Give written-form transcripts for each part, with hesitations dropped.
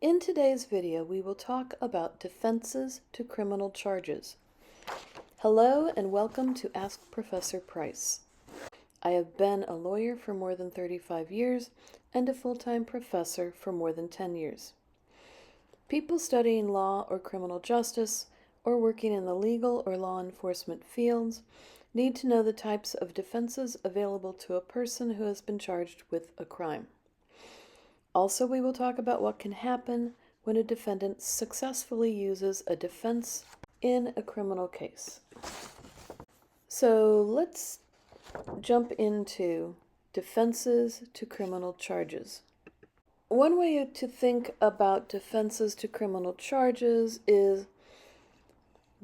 In today's video, we will talk about defenses to criminal charges. Hello and welcome to Ask Professor Price. I have been a lawyer for more than 35 years and a full-time professor for more than 10 years. People studying law or criminal justice or working in the legal or law enforcement fields need to know the types of defenses available to a person who has been charged with a crime. Also, we will talk about what can happen when a defendant successfully uses a defense in a criminal case. So let's jump into defenses to criminal charges. One way to think about defenses to criminal charges is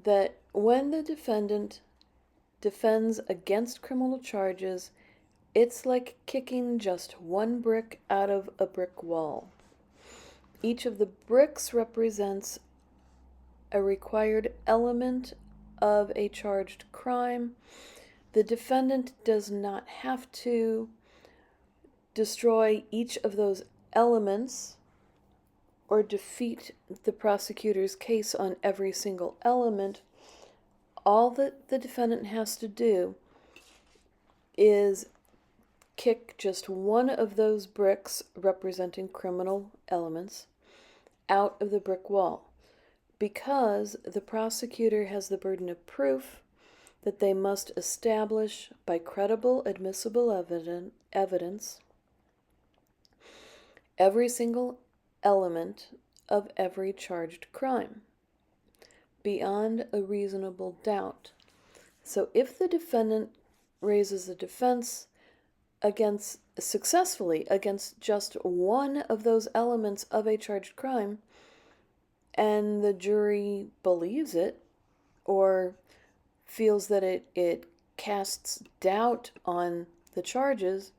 that when the defendant defends against criminal charges, it's like kicking just one brick out of a brick wall. Each of the bricks represents a required element of a charged crime. The defendant does not have to destroy each of those elements or defeat the prosecutor's case on every single element. All that the defendant has to do is kick just one of those bricks representing criminal elements out of the brick wall, because the prosecutor has the burden of proof that they must establish by credible admissible evidence every single element of every charged crime beyond a reasonable doubt. So if the defendant raises a defense successfully against just one of those elements of a charged crime, and the jury believes it or feels that it casts doubt on the charges,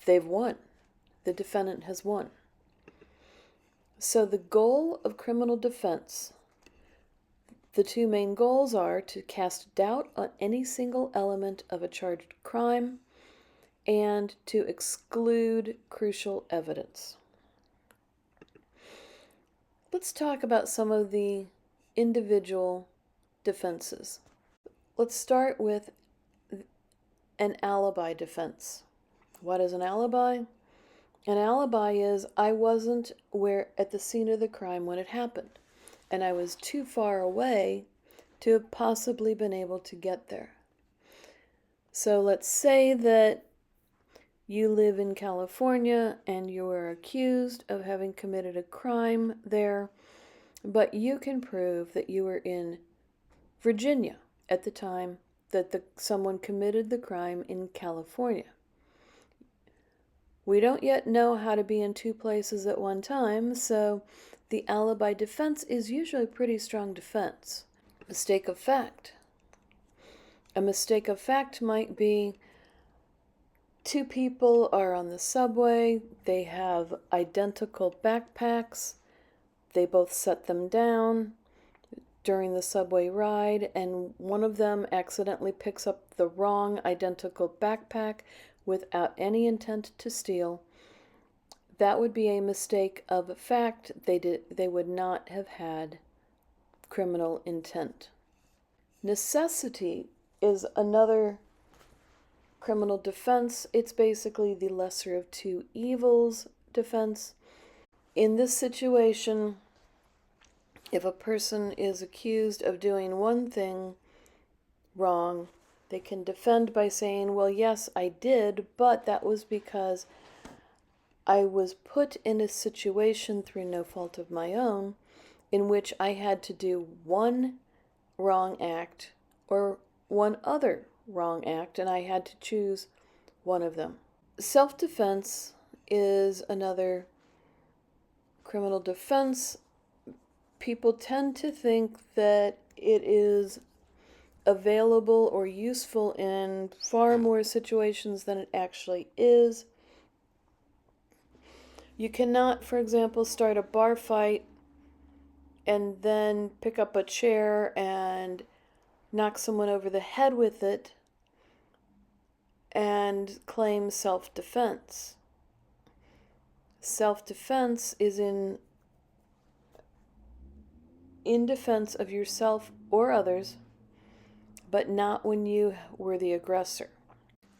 they've won. The defendant has won. So the goal of criminal defense, the two main goals are to cast doubt on any single element of a charged crime and to exclude crucial evidence. Let's talk about some of the individual defenses. Let's start with an alibi defense. What is an alibi? An alibi is I wasn't at the scene of the crime when it happened, and I was too far away to have possibly been able to get there. So let's say that you live in California and you are accused of having committed a crime there, but you can prove that you were in Virginia at the time that someone committed the crime in California. We don't yet know how to be in two places at one time, so the alibi defense is usually a pretty strong defense. Mistake of fact. A mistake of fact might be two people are on the subway, they have identical backpacks, they both set them down during the subway ride, and one of them accidentally picks up the wrong identical backpack without any intent to steal. That would be a mistake of fact. They would not have had criminal intent. Necessity is another criminal defense. It's basically the lesser of two evils defense. In this situation, if a person is accused of doing one thing wrong, they can defend by saying, well, yes, I did, but that was because I was put in a situation through no fault of my own in which I had to do one wrong act or one other wrong act, and I had to choose one of them. Self-defense is another criminal defense. People tend to think that it is available or useful in far more situations than it actually is. You cannot, for example, start a bar fight and then pick up a chair and knock someone over the head with it and claim self-defense. Self-defense is in defense of yourself or others, but not when you were the aggressor.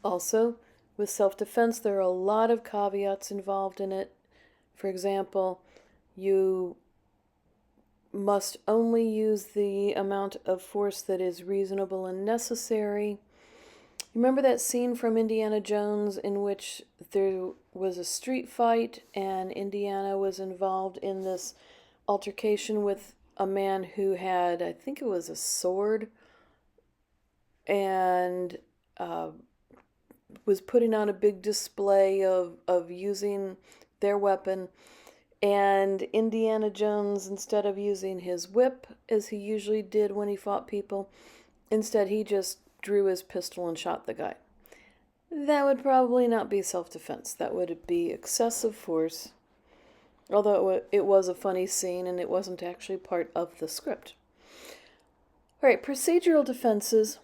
Also, with self-defense, there are a lot of caveats involved in it. For example, you must only use the amount of force that is reasonable and necessary. Remember that scene from Indiana Jones in which there was a street fight and Indiana was involved in this altercation with a man who had, I think it was a sword, and was putting on a big display of using their weapon. And Indiana Jones, instead of using his whip, as he usually did when he fought people, instead he just drew his pistol and shot the guy. That would probably not be self-defense. That would be excessive force, although it was a funny scene and it wasn't actually part of the script. All right, procedural defenses.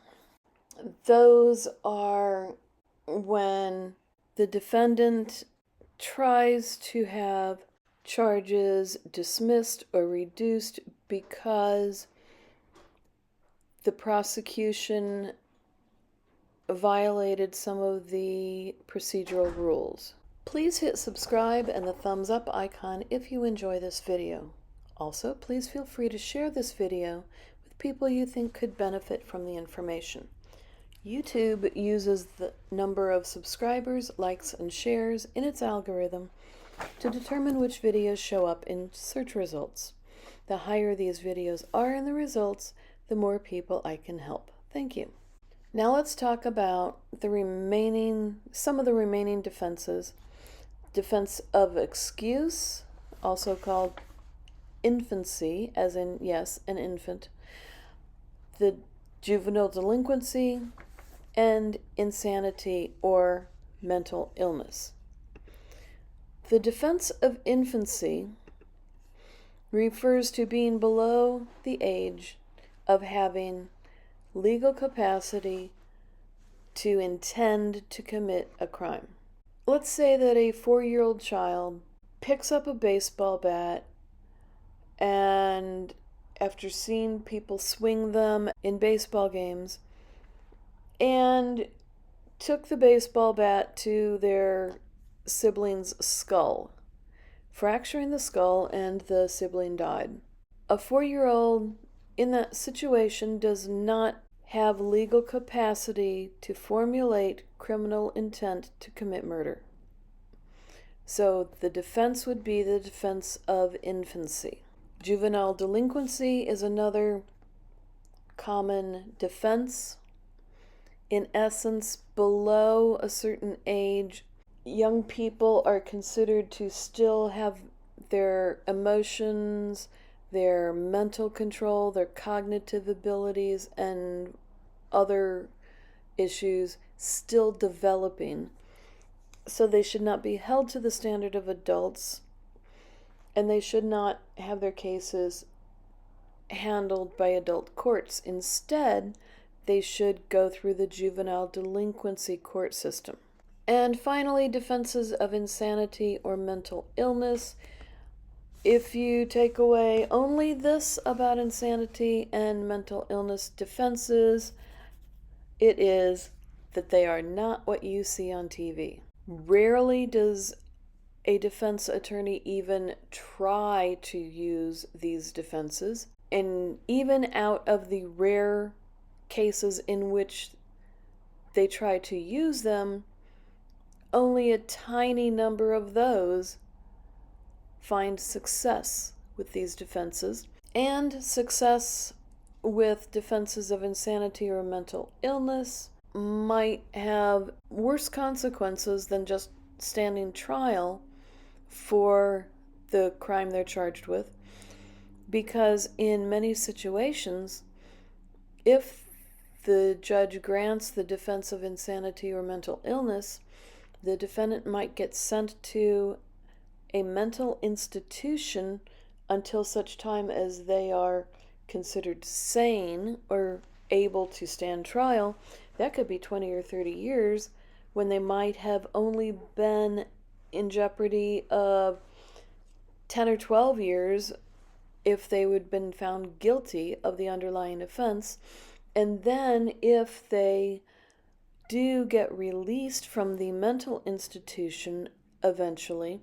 Those are when the defendant tries to have charges dismissed or reduced because the prosecution violated some of the procedural rules. Please hit subscribe and the thumbs up icon if you enjoy this video. Also, please feel free to share this video with people you think could benefit from the information. YouTube uses the number of subscribers, likes, and shares in its algorithm to determine which videos show up in search results. The higher these videos are in the results, the more people I can help. Thank you. Now let's talk about some of the remaining defenses. Defense of excuse, also called infancy, as in, yes, an infant. The juvenile delinquency, and insanity or mental illness. The defense of infancy refers to being below the age of having legal capacity to intend to commit a crime. Let's say that a 4-year-old child picks up a baseball bat and after seeing people swing them in baseball games, and took the baseball bat to their sibling's skull, fracturing the skull, and the sibling died. A 4-year-old in that situation does not have legal capacity to formulate criminal intent to commit murder. So the defense would be the defense of infancy. Juvenile delinquency is another common defense. In essence, below a certain age, young people are considered to still have their emotions, their mental control, their cognitive abilities, and other issues still developing. So they should not be held to the standard of adults, and they should not have their cases handled by adult courts. Instead, they should go through the juvenile delinquency court system. And finally, defenses of insanity or mental illness. If you take away only this about insanity and mental illness defenses, it is that they are not what you see on TV. Rarely does a defense attorney even try to use these defenses. And even out of the rare cases in which they try to use them, only a tiny number of those find success with these defenses. And success with defenses of insanity or mental illness might have worse consequences than just standing trial for the crime they're charged with, because in many situations, if the judge grants the defense of insanity or mental illness, the defendant might get sent to a mental institution until such time as they are considered sane or able to stand trial. That could be 20 or 30 years when they might have only been in jeopardy of 10 or 12 years if they would have been found guilty of the underlying offense. And then if they do get released from the mental institution eventually,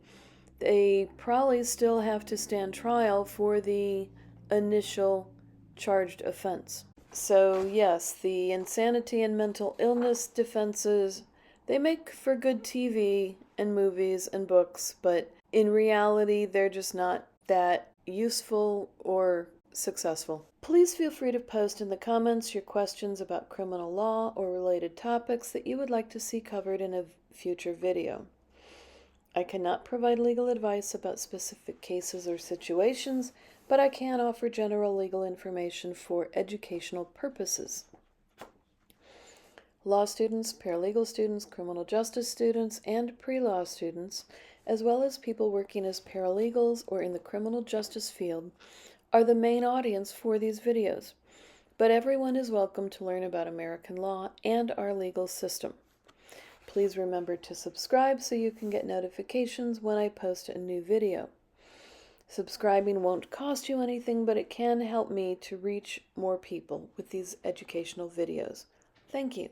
they probably still have to stand trial for the initial charged offense. So yes, the insanity and mental illness defenses, they make for good TV and movies and books, but in reality, they're just not that useful or successful. Please feel free to post in the comments your questions about criminal law or related topics that you would like to see covered in a future video. I cannot provide legal advice about specific cases or situations, but I can offer general legal information for educational purposes. Law students, paralegal students, criminal justice students, and pre-law students, as well as people working as paralegals or in the criminal justice field, are the main audience for these videos. But everyone is welcome to learn about American law and our legal system. Please remember to subscribe so you can get notifications when I post a new video. Subscribing won't cost you anything, but it can help me to reach more people with these educational videos. Thank you.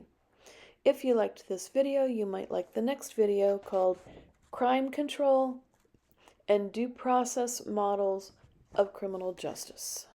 If you liked this video, you might like the next video called Crime Control and Due Process Models of Criminal Justice.